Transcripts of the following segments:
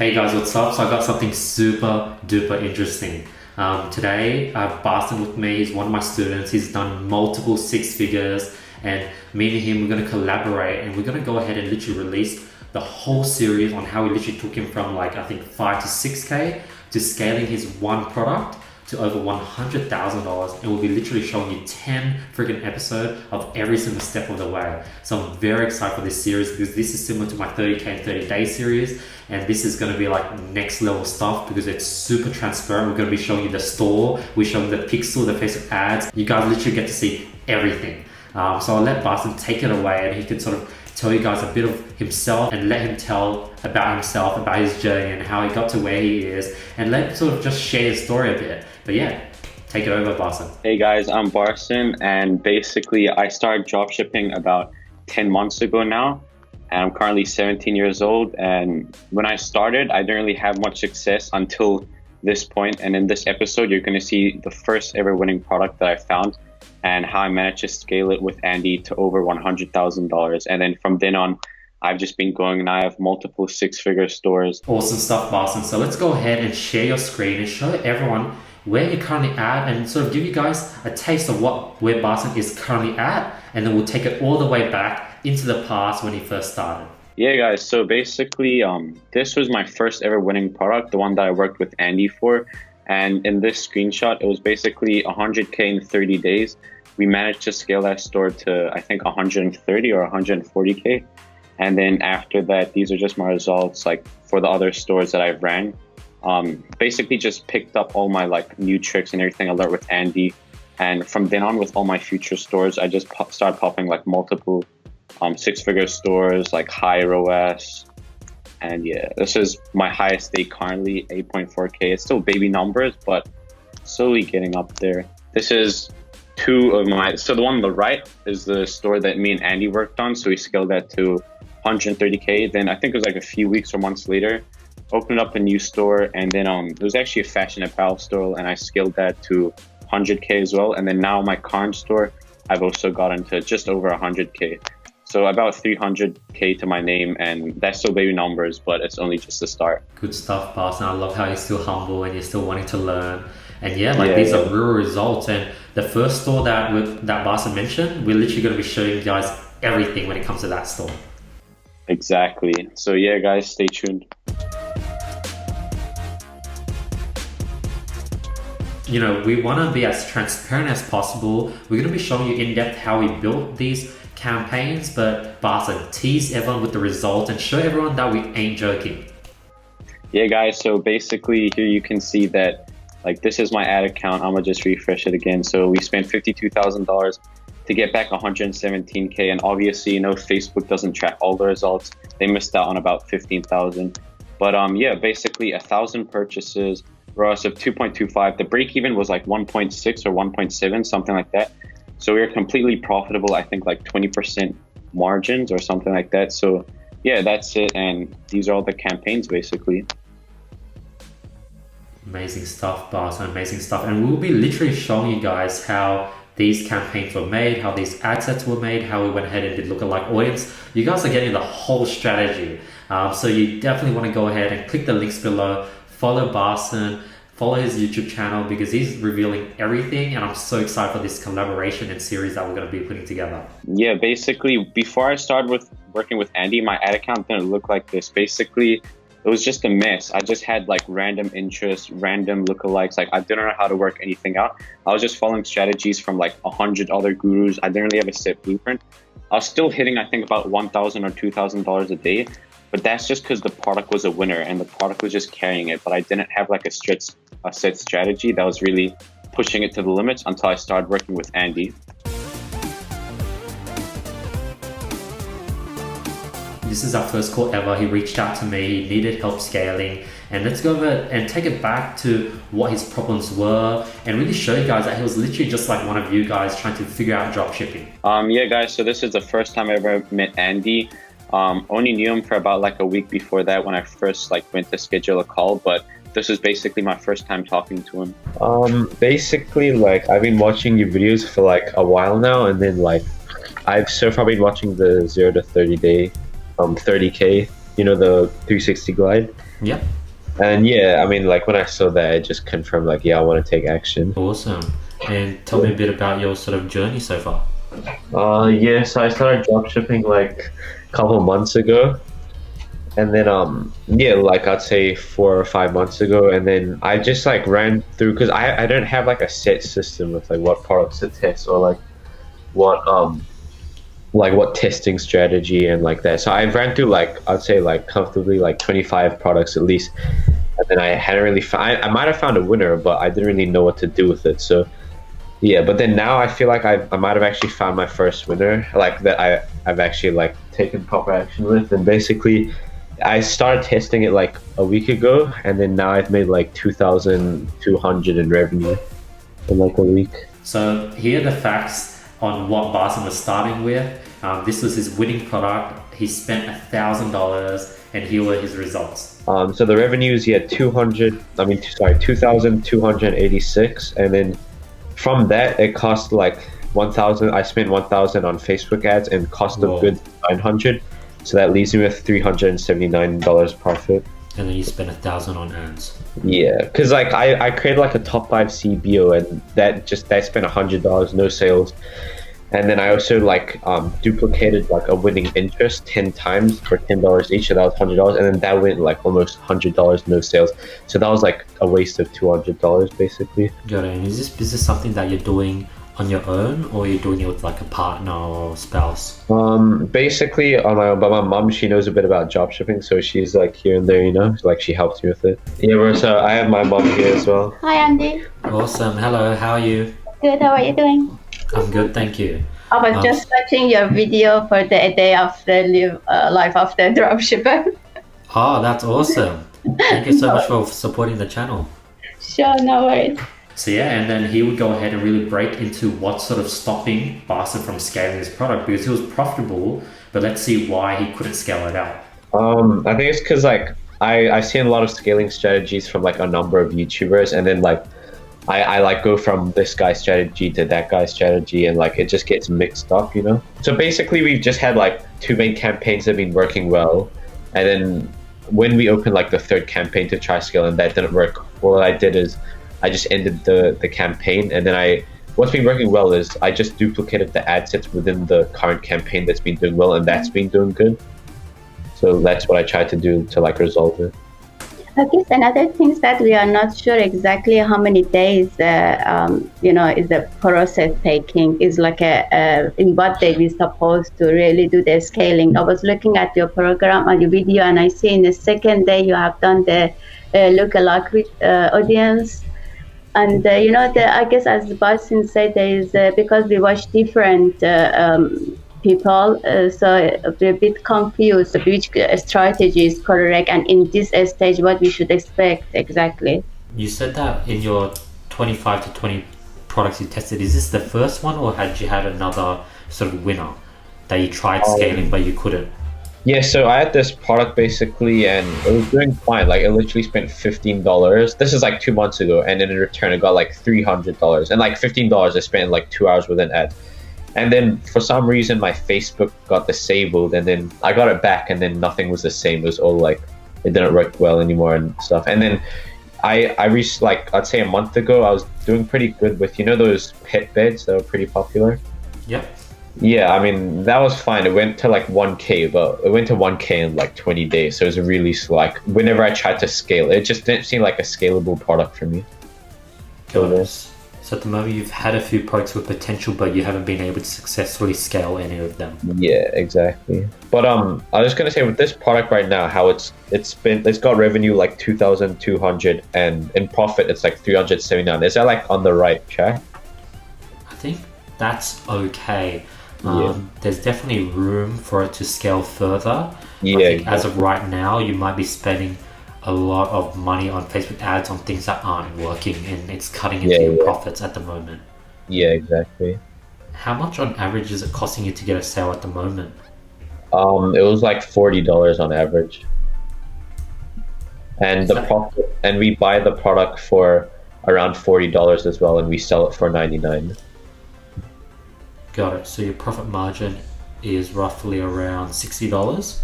Hey guys, what's up? So I got something super duper interesting. Today, I have Barsin with me. He's one of my students. He's done multiple six figures, and me and him, we're going to collaborate and we're going to go ahead and literally release the whole series on how we literally took him from like, I think 5 to 6K to scaling his one product to over $100,000, and we'll be literally showing you 10 freaking episodes of every single step of the way. So I'm very excited for this series because this is similar to my 30K in 30 days series, and this is going to be like next level stuff because it's super transparent. We're going to be showing you the store, we're showing the pixel, the Facebook ads. You guys literally get to see everything. So I'll let Barsin take it away and he can sort of tell you guys a bit of himself and let him tell about himself, about his journey and how he got to where he is, and let him sort of just share his story a bit. But yeah, take it over, Barsin. Hey guys, I'm Barsin, and basically I started dropshipping about 10 months ago now, and I'm currently 17 years old. And when I started, I didn't really have much success until this point. And in this episode, you're going to see the first ever winning product that I found and how I managed to scale it with Andy to over $100,000. And then from then on, I've just been going, and I have multiple six-figure stores. Awesome stuff, Barsin. So let's go ahead and share your screen and show everyone where you're currently at and sort of give you guys a taste of where Barsin is currently at, and then we'll take it all the way back into the past when he first started. Yeah, guys. So basically, this was my first ever winning product, the one that I worked with Andy for. And in this screenshot, it was basically 100K in 30 days. We managed to scale that store to, I think, 130 or 140K. And then after that, these are just my results, like for the other stores that I've ran. Basically just picked up all my like new tricks and everything I learned with Andy. And from then on, with all my future stores, I just started popping like multiple six-figure stores, like high ROAS. And yeah, this is my highest day currently, 8.4K. It's still baby numbers, but slowly getting up there. This is two of my, so the one on the right is the store that me and Andy worked on. So we scaled that to 130K. Then I think it was like a few weeks or months later, opened up a new store. And then it was actually a fashion apparel store, and I scaled that to 100K as well. And then now my current store, I've also gotten to just over 100K. So about 300K to my name, and that's still baby numbers, but it's only just the start. Good stuff, Barsin. I love how you're still humble and you're still wanting to learn. And these are real results. And the first store that Barsin mentioned, we're literally going to be showing you guys everything when it comes to that store. Exactly. So yeah, guys, stay tuned. You know, we want to be as transparent as possible. We're going to be showing you in depth how we built these campaigns, but Barsin, tease everyone with the results and show everyone that we ain't joking. Yeah, guys, so basically here you can see that like this is my ad account. I'm gonna just refresh it again. So we spent $52,000 to get back 117K, and obviously, you know, Facebook doesn't track all the results. They missed out on about 15,000. But yeah, basically 1,000 purchases, ROAS of 2.25. The break even was like 1.6 or 1.7, something like that. So we were completely profitable, I think like 20% margins or something like that. So yeah, that's it. And these are all the campaigns basically. Amazing stuff, Barsin, amazing stuff. And we'll be literally showing you guys how these campaigns were made, how these ad sets were made, how we went ahead and did lookalike audience. You guys are getting the whole strategy. So you definitely want to go ahead and click the links below, follow Barsin, follow his YouTube channel because he's revealing everything, and I'm so excited for this collaboration and series that we're going to be putting together. Yeah, basically, before I started working with Andy, my ad account didn't look like this. Basically, it was just a mess. I just had like random interests, random lookalikes. Like I didn't know how to work anything out. I was just following strategies from like 100 other gurus. I didn't really have a set blueprint. I was still hitting, I think, about $1,000 or $2,000 a day. But that's just because the product was a winner and the product was just carrying it. But I didn't have like a set strategy that was really pushing it to the limits until I started working with Andy. This is our first call ever. He reached out to me, he needed help scaling, and let's go over and take it back to what his problems were and really show you guys that he was literally just like one of you guys trying to figure out dropshipping. Yeah, guys, so this is the first time I ever met Andy. Only knew him for about like a week before that when I first like went to schedule a call, but this is basically my first time talking to him. Basically, like I've been watching your videos for like a while now, and then like I've so far been watching the 0 to 30 day 30K, you know, the 360 glide. Yep. And yeah, I mean, like when I saw that, it just confirmed like, yeah, I want to take action. Awesome. And tell me a bit about your sort of journey so far. Yeah, so I started dropshipping like a couple months ago. And then yeah, like I'd say 4 or 5 months ago, and then I just like ran through because I don't have like a set system with like what products to test or what what testing strategy and like that. So I ran through like I'd say like comfortably like 25 products at least, and then I hadn't really found. I might have found a winner, but I didn't really know what to do with it. So yeah, but then now I feel like I might have actually found my first winner, like that I've actually like taken proper action with, and basically I started testing it like a week ago, and then now I've made like 2,200 in revenue in like a week. So here are the facts on what Barsin was starting with. This was his winning product. He spent $1,000, and here were his results. So the revenue is 2,286, and then from that it cost like 1,000. I spent 1,000 on Facebook ads and cost of goods 900. So that leaves me with $379 profit. And then you spent 1,000 on ads. Yeah, because like I created like a top 5 CBO, and that spent $100, no sales. And then I also like duplicated like a winning interest 10 times for $10 each, so that was $100, and then that went like almost $100, no sales. So that was like a waste of $200 basically. Got it. And is this something that you're doing on your own, or you're doing it with like a partner or spouse? Basically on my own, but my mom, she knows a bit about drop shipping, so she's like here and there, like she helps me with it. Yeah, bro, so I have my mom here as well. Hi, Andy. Awesome. Hello, how are you? Good. How are you doing? I'm good, thank you. I was just watching your video for the day after life after dropshipper. Oh, that's awesome. Thank you so much for supporting the channel. Sure, no worries. So yeah, and then he would go ahead and really break into what's sort of stopping Barsin from scaling his product, because he was profitable, but let's see why he couldn't scale it out. I think it's because like I've seen a lot of scaling strategies from like a number of YouTubers, and then like I like go from this guy's strategy to that guy's strategy, and like it just gets mixed up, So basically we've just had like 2 main campaigns that have been working well, and then when we opened like the 3rd campaign to try scale and that didn't work, what I did is I just ended the campaign, and then what's been working well is I just duplicated the ad sets within the current campaign that's been doing well, and that's been doing good. So that's what I tried to do to like resolve it. I guess another thing is that we are not sure exactly how many days, is the process taking. Is like in what day we're supposed to really do the scaling. I was looking at your program on your video, and I see in the 2nd day you have done the lookalike audience. And I guess as Barsin said, there is because we watch different people, so we're a bit confused which strategy is correct, and in this stage what we should expect exactly. You said that in your 25 to 20 products you tested, is this the first one, or had you had another sort of winner that you tried scaling but you couldn't? Yeah, so I had this product basically, and it was doing fine. Like, it literally spent $15. This is like 2 months ago, and then in return, I got like $300. And like $15, I spent like 2 hours with an ad. And then for some reason, my Facebook got disabled, and then I got it back, and then nothing was the same. It was all like, it didn't work well anymore and stuff. And then I reached like, I'd say a month ago, I was doing pretty good with, those pet beds that were pretty popular. Yep. Yeah, I mean, that was fine. It went to like 1K, but it went to 1K in like 20 days. So it was really slow. Like, whenever I tried to scale, it just didn't seem like a scalable product for me. So at the moment, you've had a few products with potential, but you haven't been able to successfully scale any of them. Yeah, exactly. But I was gonna say with this product right now, how it's got revenue like 2,200, and in profit it's like 379. Is that like on the right track? I think that's okay. Yeah. There's definitely room for it to scale further. Yeah. I think as of right now, you might be spending a lot of money on Facebook ads on things that aren't working, and it's cutting into your profits at the moment. Yeah, exactly. How much on average is it costing you to get a sale at the moment? It was like $40 on average. And the profit, and we buy the product for around $40 as well, and we sell it for $99. Got it. So your profit margin is roughly around $60?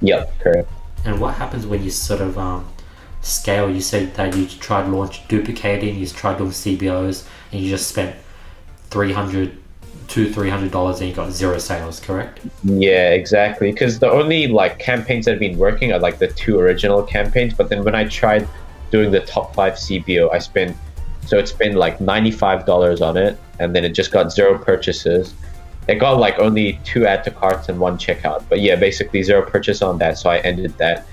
Yep, correct. And what happens when you sort of scale? You said that you tried duplicating, you tried doing CBOs, and you just spent $300 and you got 0 sales, correct? Yeah, exactly. Because the only like campaigns that have been working are like the 2 original campaigns. But then when I tried doing the top 5 CBO, it's been like $95 on it, and then it just got 0 purchases. It got like only 2 add to carts and 1 checkout. But yeah, basically 0 purchase on that. So I ended that,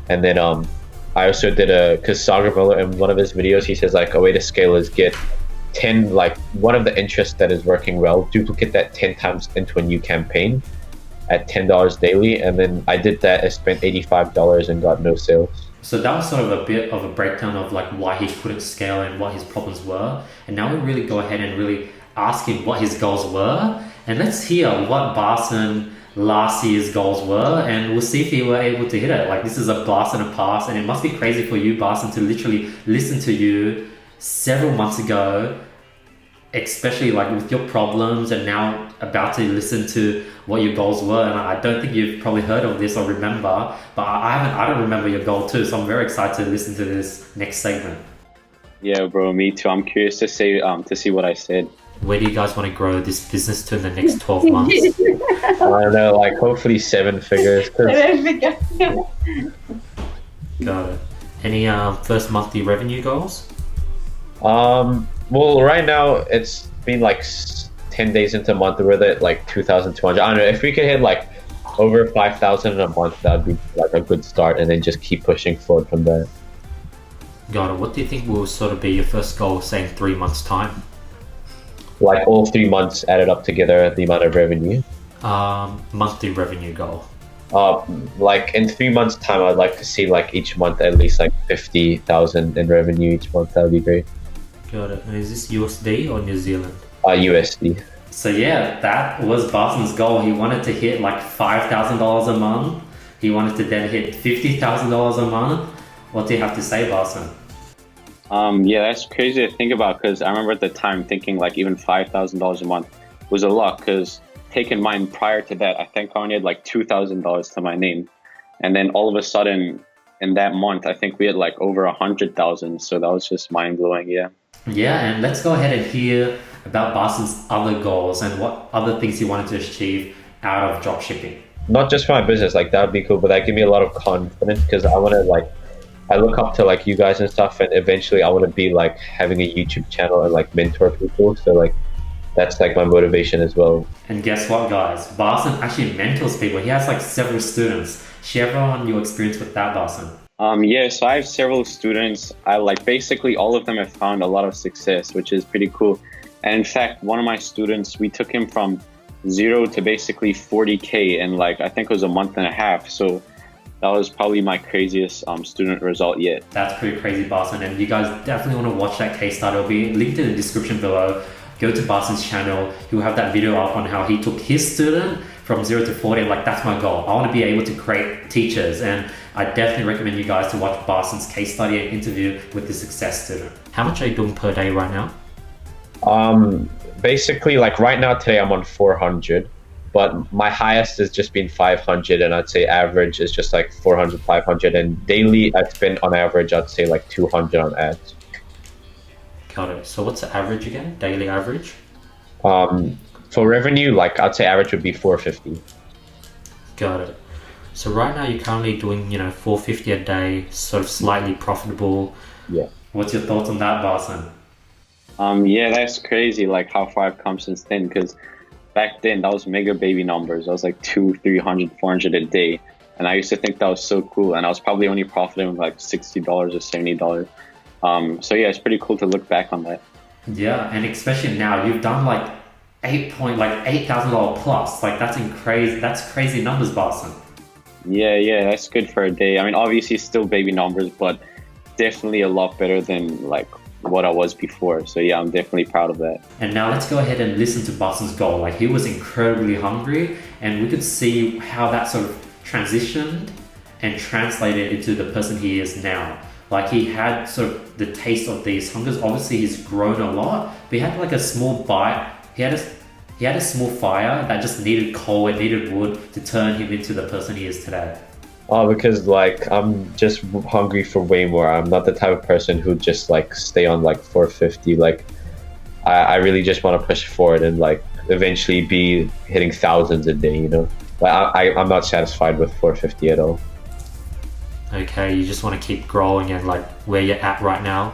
and then I also did because Sagar Miller in one of his videos, he says like a way to scale is get 10, like one of the interests that is working well, duplicate that 10 times into a new campaign at $10 daily. And then I did that. I spent $85 and got no sales. So that was sort of a bit of a breakdown of like why he couldn't scale and what his problems were. And now we really go ahead and really ask him what his goals were. And let's hear what Barsin last year's goals were, and we'll see if he were able to hit it. Like, this is a blast and a pass, and it must be crazy for you, Barsin, to literally listen to you several months ago, especially like with your problems, and now about to listen to what your goals were. And I don't think you've probably heard of this or remember, but I don't remember your goal too, so I'm very excited to listen to this next segment. Yeah, bro, me too. I'm curious to see what I said. Where do you guys want to grow this business to in the next 12 months? I don't know, like hopefully 7 figures. Got it. Any first monthly revenue goals? Well, right now it's been like 10 days into a month. We're at like 2,200. I don't know, if we could hit like over 5,000 in a month, that'd be like a good start, and then just keep pushing forward from there. Got it. What do you think will sort of be your first goal, say in 3 months' time? Like all 3 months added up together, the amount of revenue. Monthly revenue goal. Like in 3 months' time, I'd like to see like each month at least like 50,000 in revenue each month. That'd be great. Got it. And is this USD or New Zealand? USD. So yeah, that was Barsin's goal. He wanted to hit like $5,000 a month. He wanted to then hit $50,000 a month. What do you have to say, Barsin? Yeah, that's crazy to think about, because I remember at the time thinking like even $5,000 a month was a lot, because take in mind prior to that, I think I only had like $2,000 to my name. And then all of a sudden in that month, I think we had like over 100,000. So that was just mind blowing. Yeah. Yeah, and let's go ahead and hear about Barsin's other goals and what other things he wanted to achieve out of dropshipping. Not just for my business, like that would be cool, but that give me a lot of confidence, because I want to like, I look up to like you guys and stuff, and eventually I want to be like having a YouTube channel and like mentor people. So like that's like my motivation as well. And guess what, guys? Barsin actually mentors people. He has like several students. Share on your experience with that, Barsin. Yeah, so I have several students. I like basically all of them have found a lot of success, which is pretty cool. And in fact, one of my students, we took him from 0 to basically 40K in like, I think it was a month and a half. So that was probably my craziest student result yet. That's pretty crazy, Barsin. And you guys definitely want to watch that case study. It'll be linked in the description below. Go to Barsin's channel. He'll have that video up on how he took his student from 0 to 40. Like, that's my goal. I want to be able to create teachers. And I definitely recommend you guys to watch Barsin's case study and interview with the success student. How much are you doing per day right now? Basically, like right now today I'm on 400. But my highest has just been 500, and I'd say average is just like 400, 500, and daily I've spent on average, I'd say like 200 on ads. Got it. So what's the average again? Daily average? For revenue, like I'd say average would be 450. Got it. So right now you're currently doing, $450 a day, sort of slightly profitable. Yeah. What's your thoughts on that, Barsin? Yeah, that's crazy. Like how far I've come since then, because back then that was mega baby numbers. I was like 200, 300, 400 a day. And I used to think that was so cool. And I was probably only profiting like $60 or $70. So yeah, it's pretty cool to look back on that. Yeah, and especially now you've done like $8,000 plus. Like that's crazy numbers, Barsin. Yeah, that's good for a day. I mean, obviously still baby numbers, but definitely a lot better than like what I was before. So yeah, I'm definitely proud of that. And now let's go ahead and listen to Barsin's goal. Like he was incredibly hungry, and we could see how that sort of transitioned and translated into the person he is now. Like he had sort of the taste of these hungers. Obviously he's grown a lot, but he had like a small bite. He had a small fire that just needed coal and needed wood to turn him into the person he is today. Oh, because like I'm just hungry for way more. I'm not the type of person who just like stay on like 450. Like I really just want to push forward and like eventually be hitting thousands a day. You know, like I'm not satisfied with 450 at all. Okay, you just want to keep growing, and like where you're at right now,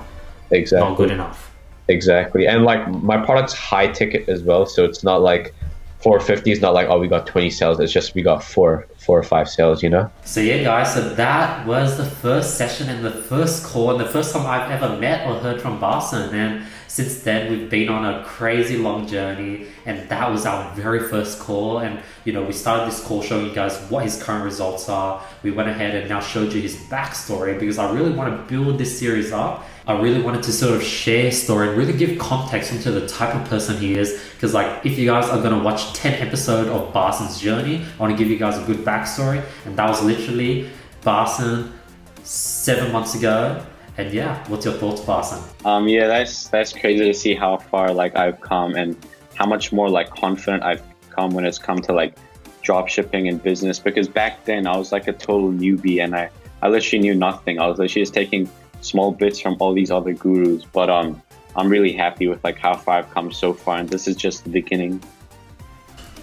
Exactly. not good enough. Exactly. And like my product's high ticket as well, so it's not like 450 is not like, oh, we got 20 sales. It's just we got four or five sales, you know? So yeah, guys, so that was the first session and the first call and the first time I've ever met or heard from Barsin. And since then, we've been on a crazy long journey, and that was our very first call. And you know, we started this call showing you guys what his current results are. We went ahead and now showed you his backstory because I really want to build this series up. I really wanted to sort of share his story and really give context into the type of person he is. Because like, if you guys are gonna watch 10 episodes of Barsin's journey, I want to give you guys a good backstory. And that was literally Barsin 7 months ago. And yeah, what's your thoughts, Barsin? Yeah, that's crazy to see how far like I've come and how much more like confident I've come when it's come to like drop shipping and business. Because back then I was like a total newbie and I literally knew nothing. I was literally just taking small bits from all these other gurus. But I'm really happy with like how far I've come so far, and this is just the beginning.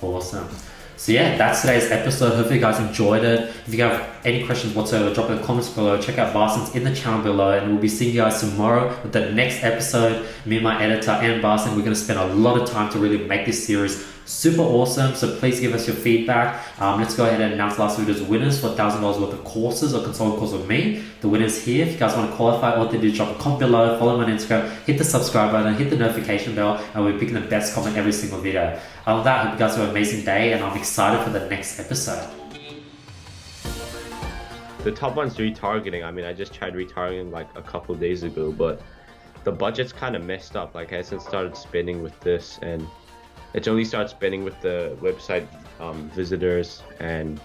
Awesome. So yeah, that's today's episode. Hopefully you guys enjoyed it. If you have any questions whatsoever, drop in the comments below. Check out Barsin's in the channel below, and we'll be seeing you guys tomorrow with the next episode. Me and my editor and Barsin, we're going to spend a lot of time to really make this series super awesome. So please give us your feedback. Let's go ahead and announce last video's winners for $1,000 worth of courses or consulting course with me. The winner's here. If you guys want to qualify, all they do is drop a comment below, follow me on Instagram, hit the subscribe button, hit the notification bell, and we're picking the best comment every single video. Other than that, I hope you guys have an amazing day, and I'm excited for the next episode. The top one's retargeting. I mean, I just tried retargeting like a couple days ago, but the budget's kind of messed up. Like, I hasn't started spending with this, and it's only started spending with the website visitors and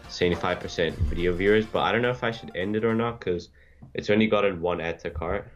75% video viewers. But I don't know if I should end it or not, because it's only gotten one add to cart.